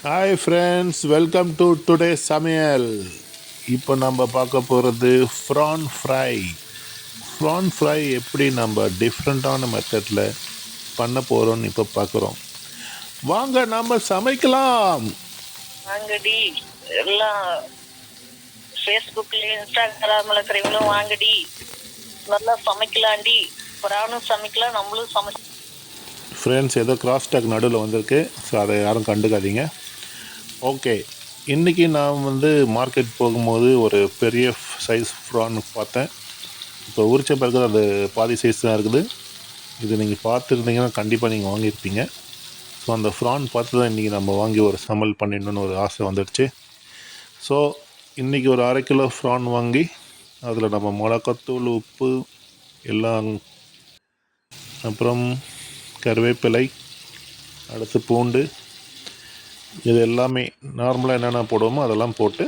Hi friends, welcome to today சமையல். இப்போ நம்ம பார்க்க போகிறது ப்ரான் ஃப்ரை. ப்ரான் ஃப்ரை எப்படி நம்ம டிஃப்ரெண்ட்டான மெத்தடில் பண்ண போகிறோம்னு இப்போ பார்க்குறோம். வாங்க நம்ம சமைக்கலாம். வாங்கடி எல்லாம் ஃபேஸ்புக்ல இன்ஸ்டாகிராமில் இருக்கிறவங்களும் வாங்கடி, நல்லா சமைக்கலாண்டி. பிரானும் சமைக்கலாம், நம்மளும் சமைச்சு. ஃப்ரெண்ட்ஸ், ஏதோ கிராஸ் டாக் நடுவில் வந்திருக்கு, ஸோ அதை யாரும் கண்டுக்காதீங்க. ஓகே, இன்றைக்கி நான் மார்க்கெட் போகும்போது ஒரு பெரிய சைஸ் ப்ரான் பார்த்தேன். இப்போ உரிச்ச பிறகு அது பாதி சைஸ் தான் இருக்குது. இது நீங்கள் பார்த்துருந்தீங்கன்னா கண்டிப்பாக நீங்கள் வாங்கியிருப்பீங்க. ஸோ அந்த ப்ரான் பார்த்து தான் இன்றைக்கி நம்ம வாங்கி ஒரு சமையல் பண்ணிடணுன்னு ஒரு ஆசை வந்துடுச்சு. ஸோ இன்றைக்கி ஒரு 1/2 கிலோ ப்ரான் வாங்கி அதில் நம்ம மிளகாத்தூள், உப்பு எல்லாம், அப்புறம் கருவேப்பிலை, அடுத்து பூண்டு, இது எல்லாமே நார்மலாக என்னென்ன போடுவோமோ அதெல்லாம் போட்டு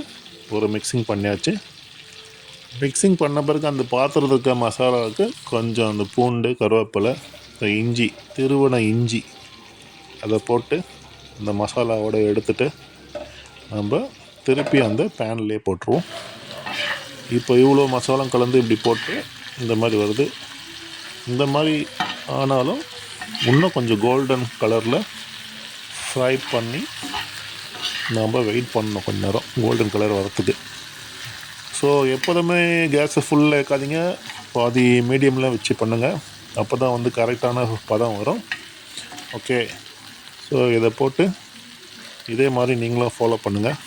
ஒரு மிக்சிங் பண்ணியாச்சு. மிக்சிங் பண்ண பிறகு அந்த பாத்திரத்துக்கு மசாலாவுக்கு கொஞ்சம் அந்த பூண்டு, கருவேப்பிலை, இஞ்சி, திருவன இஞ்சி அதை போட்டு அந்த மசாலாவோடு எடுத்துகிட்டு நம்ம திருப்பி அந்த பேன்லேயே போட்டுருவோம். இப்போ இவ்வளோ மசாலா கலந்து இப்படி போட்டு இந்த மாதிரி வருது. இந்த மாதிரி ஆனாலும் இன்னும் கொஞ்சம் கோல்டன் கலரில் ஃப்ரை பண்ணி நம்ம வெயிட் பண்ணணும் கொஞ்ச நேரம் கோல்டன் கலர் வரத்துக்கு. ஸோ எப்போதுமே கேஸை ஃபுல்லாக வைக்காதீங்க, பாதி மீடியமில் வச்சு பண்ணுங்கள். அப்போ தான் கரெக்டான பதம் வரும். ஓகே, ஸோ இதை போட்டு இதே மாதிரி நீங்களும் ஃபாலோ பண்ணுங்கள்.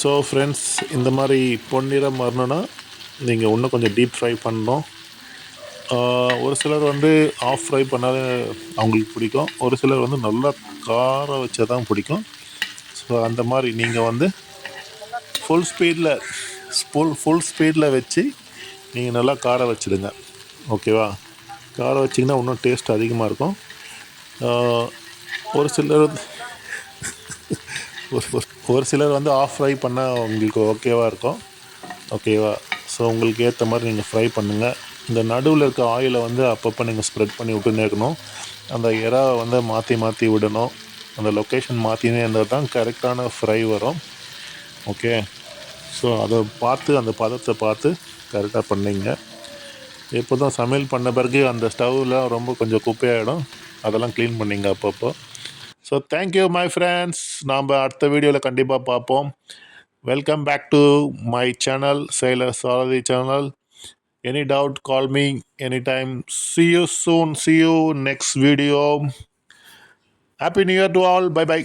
ஸோ ஃப்ரெண்ட்ஸ், இந்த மாதிரி பொன்னிறம் வரணுன்னா நீங்கள் இன்னும் கொஞ்சம் டீப் ஃப்ரை பண்ணணும். ஒரு சிலர் ஆஃப் ஃப்ரை பண்ணாலே அவங்களுக்கு பிடிக்கும், ஒரு சிலர் நல்லா காரம் வச்சா தான் பிடிக்கும். ஸோ அந்த மாதிரி நீங்கள் ஃபுல் ஸ்பீடில் வச்சு நீங்கள் நல்லா காரம் வச்சுடுங்க. ஓகேவா? காரம் வச்சிங்கன்னா இன்னும் டேஸ்ட் அதிகமாக இருக்கும். ஒரு சிலர் ஒரு சிலர் ஆஃப் ஃப்ரை பண்ணால் உங்களுக்கு ஓகேவாக இருக்கும். ஓகேவா? ஸோ உங்களுக்கு ஏற்ற மாதிரி நீங்கள் ஃப்ரை பண்ணுங்கள். இந்த நடுவில் இருக்க ஆயிலை அப்பப்போ நீங்கள் ஸ்ப்ரெட் பண்ணி விட்டுனே இருக்கணும். அந்த இறாவை மாற்றி விடணும். அந்த லொக்கேஷன் மாற்றினே இருந்தால் தான் கரெக்டான ஃப்ரை வரும். ஓகே, ஸோ அதை பார்த்து அந்த பதத்தை பார்த்து கரெக்டாக பண்ணிங்க. எப்போ தான் சமையல் பண்ண பிறகு அந்த ஸ்டவ்வில் ரொம்ப கொஞ்சம் குப்பையாகிடும், அதெல்லாம் க்ளீன் பண்ணிங்க அப்பப்போ. ஸோ தேங்க்யூ மை ஃப்ரெண்ட்ஸ், நாம் அடுத்த வீடியோவில் கண்டிப்பாக பார்ப்போம். Welcome back to my channel, Sailor Saarathi channel. Any doubt, call me anytime. See you soon. See you next video. Happy New Year to all. Bye bye.